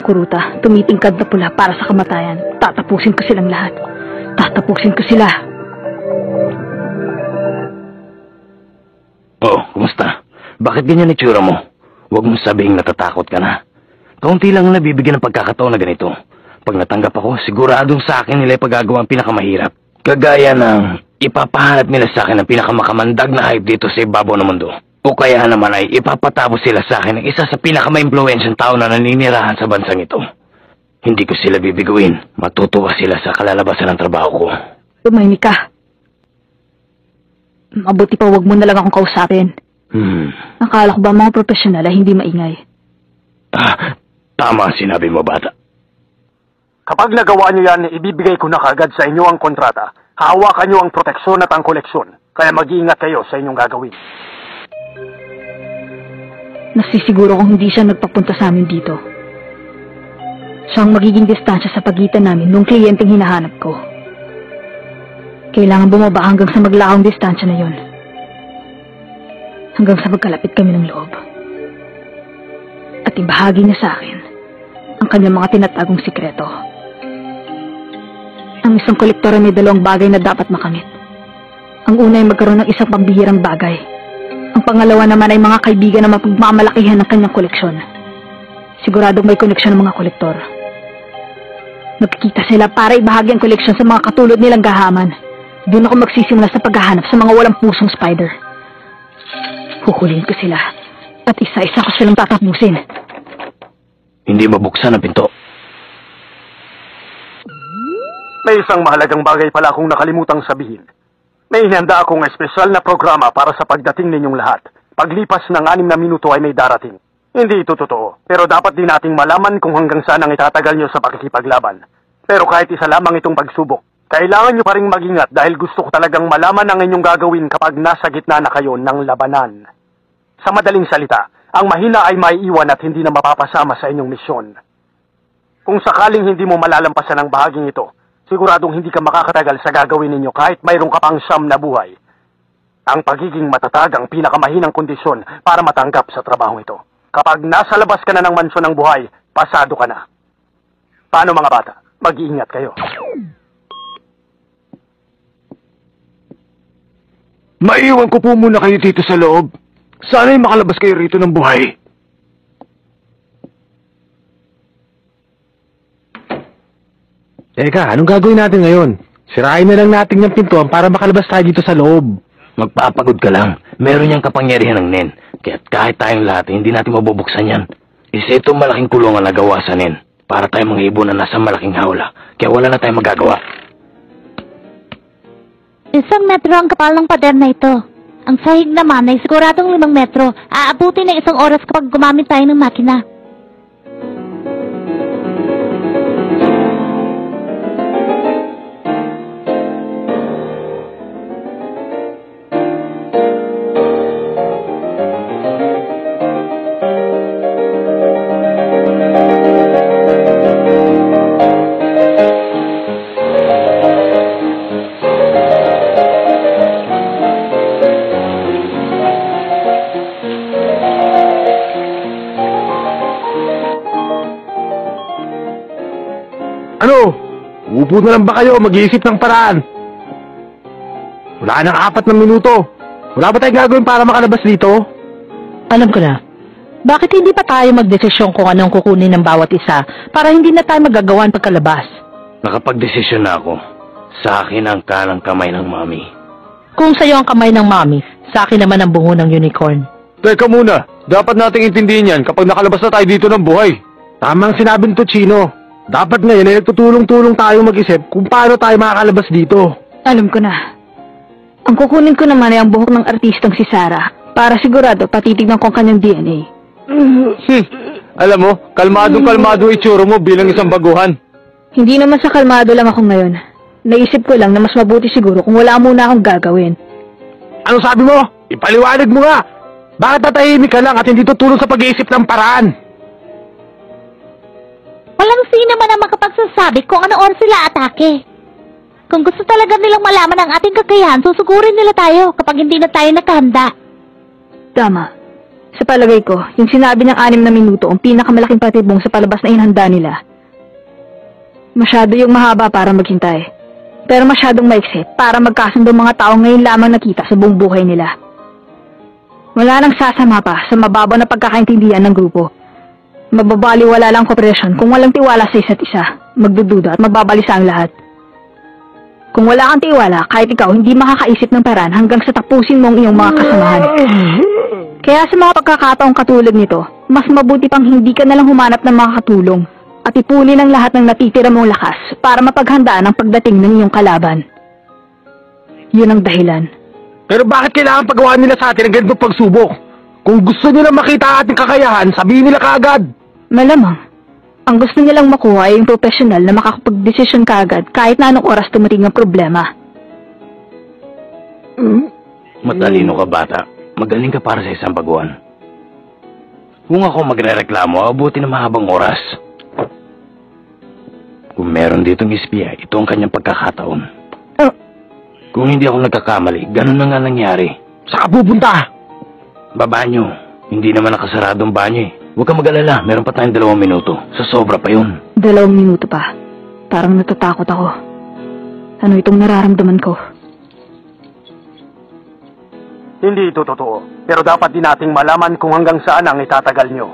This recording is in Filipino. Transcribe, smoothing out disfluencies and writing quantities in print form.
Kuruta, tumitingkad na pula para sa kamatayan. Tatapusin ko silang lahat. Tatapusin ko sila. Oh, kumusta? Bakit ganyan itsura mo? Huwag mo sabihing natatakot ka na. Kaunti lang ang nabibigyan ng pagkakataon na ganito. Pag natanggap ako, siguradong sa akin nila ipagagawa ang pinakamahirap. Kagaya ng ipapahanap nila sa akin ang pinakamakamandag na hype dito sa ibabaw ng mundo. O kaya naman ay ipapatapos sila sa akin ng isa sa pinakama-impluwensyang tao na naninirahan sa bansang ito. Hindi ko sila bibiguin. Matutuwa sila sa kalalabasan ng trabaho ko. Tumahimik ka. Mabuti pa wag mo na lang akong kausapin. Akala ko ba mga profesional ay hindi maingay? Tama ang sinabi mo, bata. Kapag nagawa niyo yan, ibibigay ko na kagad sa inyo ang kontrata. Hawakan niyo ang proteksyon at ang koleksyon. Kaya mag-iingat kayo sa inyong gagawin. Nasisiguro kong hindi siya nagpapunta sa amin dito. Siya ang magiging distansya sa pagitan namin nung kliyenteng hinahanap ko. Kailangan bumaba hanggang sa maglakong distansya na yon. Hanggang sa magkalapit kami ng loob. At ibahagi niya sa akin ang kanyang mga tinatagong sikreto. Ang isang kolektor ay may dalawang bagay na dapat makamit. Ang una ay magkaroon ng isang pambihirang bagay. Ang pangalawa naman ay mga kaibigan na mapagmamalakihan ng kanyang koleksyon. Siguradong may koneksyon ng mga kolektor. Magkikita sila para ibahagi ang koleksyon sa mga katulad nilang gahaman. Doon ako magsisimula sa paghahanap sa mga walang pusong spider. Huhulihin ko sila at isa-isa ko silang tatapusin. Hindi mabuksan ang pinto. May isang mahalagang bagay pala akong nakalimutang sabihin. May hinanda akong espesyal na programa para sa pagdating ninyong lahat. Paglipas ng 6 na minuto ay may darating. Hindi ito totoo, pero dapat din nating malaman kung hanggang saan ang itatagal nyo sa pakikipaglaban. Pero kahit isa lamang itong pagsubok, kailangan nyo pa ring mag-ingat dahil gusto ko talagang malaman ang inyong gagawin kapag nasa gitna na kayo ng labanan. Sa madaling salita, ang mahina ay maiiwan at hindi na mapapasama sa inyong misyon. Kung sakaling hindi mo malalampasan ang bahaging ito, siguradong hindi ka makakatagal sa gagawin ninyo kahit mayroong ka pang 9 na buhay. Ang pagiging matatag ang pinakamahinang kondisyon para matanggap sa trabaho ito. Kapag nasa labas ka na ng mansyon ng buhay, pasado ka na. Paano mga bata? Mag-iingat kayo. Maiiwan ko po muna kayo dito sa loob. Sana'y makalabas kayo rito ng buhay. Teka, anong gagawin natin ngayon? Sirain na lang natin yung pintuan para makalabas tayo dito sa loob. Magpapagod ka lang. Meron niyang kapangyarihan ng Nen. Kaya't kahit tayong lahat, hindi natin mabubuksan yan. Isa itong malaking kulungan na gawa sa Nen. Para tayong mga ibon na nasa malaking hawla. Kaya wala na tayong magagawa. 1 metro ang kapal ng pader na ito. Ang sahig naman ay siguradong 5 metro. Aabutin ng 1 oras kapag gumamit tayo ng makina. Upo na lang ba kayo? Mag-iisip ng paraan. Wala nang 4 na minuto. Wala ba tayong gagawin para makalabas dito? Alam ko na. Bakit hindi pa tayo magdesisyon kung anong kukunin ng bawat isa para hindi na tayo magagawan pagkalabas? Nakapag-desisyon na ako. Sa akin ang kanang kamay ng mami. Kung sa'yo ang kamay ng mami, sa akin naman ang bungo ng unicorn. Teka muna. Dapat nating intindihin yan kapag nakalabas na tayo dito ng buhay. Tamang sinabi nito, Chino. Dapat ngayon ay nagtutulong-tulong tayo mag-isip kung paano tayo makakalabas dito. Alam ko na. Ang kukunin ko naman ay ang buhok ng artistang si Sarah para sigurado patitignan ko ang kanyang DNA. Alam mo, kalmadong-kalmado itsura mo bilang isang baguhan. Hindi naman sa kalmado lang ako ngayon. Naisip ko lang na mas mabuti siguro kung wala muna akong gagawin. Ano sabi mo? Ipaliwanag mo nga! Bakit tatahimik ka lang at hindi tutulong sa pag-iisip ng paraan? Walang sino man ang makapagsasabi kung ano oras sila atake. Kung gusto talaga nilang malaman ang ating kakayahan, susugurin nila tayo kapag hindi na tayo nakahanda. Tama. Sa palagay ko, yung sinabi niyang 6 na minuto ang pinakamalaking patibong sa palabas na inhanda nila. Masyado yung mahaba para maghintay. Pero masyadong maiksi para magkasundo mga tao ngayon lamang nakita sa buong buhay nila. Wala nang sasama pa sa mababaw na pagkakaintindihan ng grupo. Mababaliwala lang kooperasyon kung walang tiwala sa isa't isa, magdududa at magbabalisa ang lahat. Kung wala kang tiwala, kahit ikaw hindi makakaisip ng paraan hanggang sa tapusin mo ang iyong mga kasamahan. Kaya sa mga pagkakataong katulad nito, mas mabuti pang hindi ka nalang humanap ng mga katulong at ipunin ang lahat ng natitira mong lakas para mapaghandaan ang pagdating ng iyong kalaban. Yun ang dahilan. Pero bakit kailangan pagawa nila sa atin ang ganitong pagsubok? Kung gusto nila makita ang ating kakayahan, sabihin nila kaagad. Malamang, ang gusto nilang makuha ay yung profesional na makakapag-desisyon kaagad kahit na anong oras tumating ang problema. Matalino ka, bata. Magaling ka para sa isang baguhan. Kung ako magre-reklamo, abuti na mahabang oras. Kung meron ditong espiya, ito ang kanyang pagkakataon. Kung hindi ako nagkakamali, ganun na nga nangyari. Saan ka pupunta? Baba nyo. Hindi naman nakasaradong banyo eh. Huwag kang mag-alala, meron pa tayong 2 minuto. Sa sobra pa yun. 2 minuto pa. Parang natatakot ako. Ano itong nararamdaman ko? Hindi ito totoo. Pero dapat din nating malaman kung hanggang saan ang itatagal nyo.